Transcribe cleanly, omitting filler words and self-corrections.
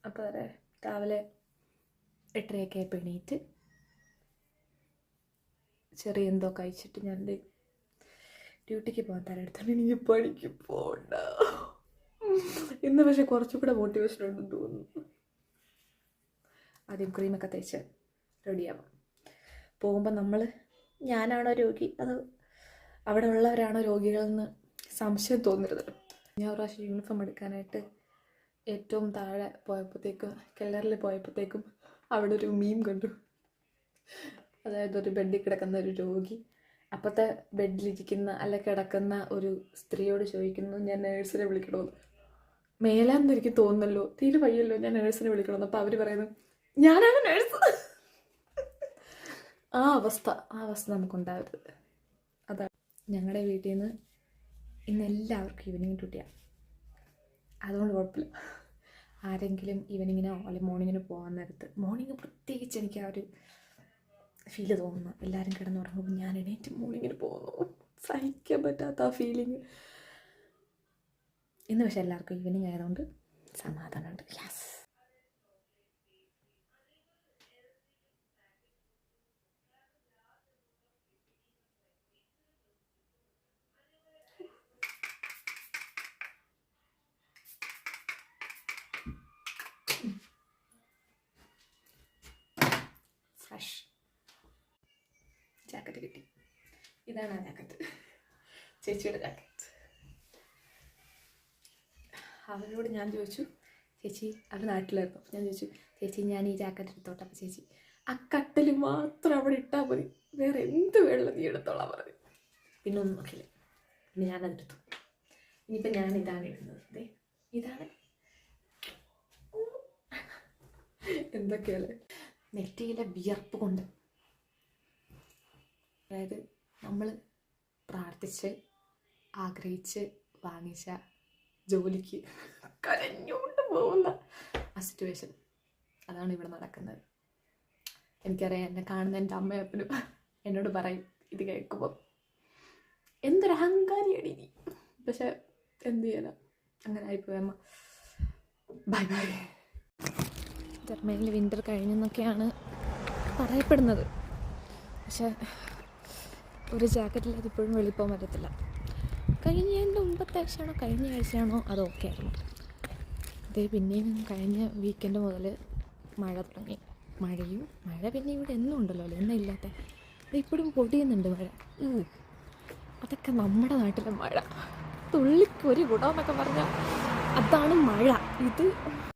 അപ്പോൾ രാവിലെ 8:30 ആയപ്പോൾ എണീറ്റ് ചെറിയ എന്തോ കഴിച്ചിട്ട് ഞാൻ ഡ്യൂട്ടിക്ക് പോകാൻ തരടുത്താണ്. എനിക്ക് പണിക്ക് പോകണ്ട. ഇന്ന് പക്ഷെ കുറച്ചുകൂടെ മോട്ടിവേഷൻ ഉണ്ടെന്ന് തോന്നുന്നു. ആദ്യം ക്രീമൊക്കെ തേച്ച് റെഡിയാവാം. പോകുമ്പോൾ ഞാനാണോ രോഗി അതോ അവിടെ ഉള്ളവരാണോ രോഗികളെന്ന് സംശയം തോന്നരുത്. ഞാൻ ഒരു പ്രാവശ്യം യൂണിഫോം എടുക്കാനായിട്ട് ഏറ്റവും താഴെ പോയപ്പോഴത്തേക്കും കെല്ലറിൽ പോയപ്പോഴത്തേക്കും അവിടെ ഒരു മീം കണ്ടു. അതായത് ഒരു ബെഡിൽ കിടക്കുന്ന ഒരു രോഗി അപ്പോഴത്തെ ബെഡിലിരിക്കുന്ന അല്ല കിടക്കുന്ന ഒരു സ്ത്രീയോട് ചോദിക്കുന്നു, ഞാൻ നേഴ്സിനെ വിളിക്കണമെന്ന്. മേലാന്ന് എനിക്ക് തോന്നുന്നല്ലോ, തീരെ വയ്യല്ലോ, ഞാൻ നേഴ്സിനെ വിളിക്കണമെന്ന്. അപ്പോൾ അവർ പറയുന്നു, ഞാനാണ് നേഴ്സ്. ആ അവസ്ഥ നമുക്കുണ്ടാവരുത്. അതാണ് ഞങ്ങളുടെ വീട്ടിൽ നിന്ന് ഇന്ന് എല്ലാവർക്കും ഈവനിങ് ഡ്യൂട്ടിയാണ്. അതുകൊണ്ട് കുഴപ്പമില്ല. ആരെങ്കിലും ഈവനിങ്ങിനോ അല്ലെങ്കിൽ മോർണിങ്ങിനോ പോകാൻ നേരത്ത്, മോർണിംഗ് പ്രത്യേകിച്ച് എനിക്ക് ആ ഒരു ഫീല് തോന്നുന്നു. എല്ലാവരും കിടന്നുറങ്ങുമ്പോൾ ഞാൻ എണീറ്റ് മോർണിങ്ങിന് പോകുന്നു. സഹിക്കാൻ പറ്റാത്ത ആ ഫീലിങ്. ഇന്ന് പക്ഷെ എല്ലാവർക്കും ഈവനിങ് ആയതുകൊണ്ട് സമാധാനമുണ്ട്. യെസ്. ഫ്രഷ് ജാക്കറ്റ് കിട്ടി. ഇതാണ് ആ ജാക്കറ്റ്, ചേച്ചിയുടെ ജാക്കറ്റ്. അവരോട് ഞാൻ ചോദിച്ചു, ചേച്ചി അവർ നാട്ടിലായിരുന്നു. ഞാൻ ചോദിച്ചു, ചേച്ചി ഞാൻ ഈ ജാക്കറ്റ് എടുത്തോട്ടെ. അപ്പോൾ ചേച്ചി, ആ കട്ടിൽ മാത്രം അവിടെ ഇട്ടാൽ മതി, വേറെ എന്ത് വേണം നീ എടുത്തോളാം പറഞ്ഞു. പിന്നെ ഒന്നും നോക്കില്ല. പിന്നെ ഞാനതെടുത്തു. ഇനിയിപ്പോൾ ഞാൻ ഇതാണ് ഇടുന്നത്. അതെ, ഇതാണ്. എന്തൊക്കെയല്ലേ നെറ്റിയിലെ വിയർപ്പ് കൊണ്ട്. അതായത് നമ്മൾ പ്രാർത്ഥിച്ച് ആഗ്രഹിച്ച് വാങ്ങിച്ച ജോലിക്ക് കരഞ്ഞുകൊണ്ട് പോകുന്ന ആ സിറ്റുവേഷൻ, അതാണ് ഇവിടെ നടക്കുന്നത്. എനിക്കറിയാം, എന്നെ കാണുന്ന എൻ്റെ അമ്മയപ്പനും എന്നോട് പറയും ഇത് കേൾക്കുമ്പോൾ, എന്തൊരു അഹങ്കാരിയാണ് നീ. പക്ഷെ എന്ത് ചെയ്യാനാ, അങ്ങനെ ആയിപ്പോയി അമ്മ. Bye bye. ജർമ്മനിയിൽ വിൻ്റർ കഴിഞ്ഞെന്നൊക്കെയാണ് പറയപ്പെടുന്നത്. പക്ഷെ ഒരു ജാക്കറ്റിൽ അതിപ്പോഴും വെളിയിൽ പോകാൻ പറ്റത്തില്ല. കഴിഞ്ഞതിൻ്റെ മുമ്പത്തെ ആഴ്ചയാണോ കഴിഞ്ഞ ആഴ്ചയാണോ അതൊക്കെ ആയിരുന്നു. അതേ പിന്നെയും കഴിഞ്ഞ വീക്കെൻഡ് മുതൽ മഴ തുടങ്ങി. മഴ പിന്നെ ഇവിടെ എന്നും ഉണ്ടല്ലോ അല്ലേ, എന്നാ ഇല്ലാത്ത. ഇപ്പോഴും പൊടിയുന്നുണ്ട് മഴ. അതൊക്കെ നമ്മുടെ നാട്ടിലെ മഴ. തുള്ളിക്കൊരു ഗുണമെന്നൊക്കെ പറഞ്ഞാൽ അതാണ് മഴ. ഇത്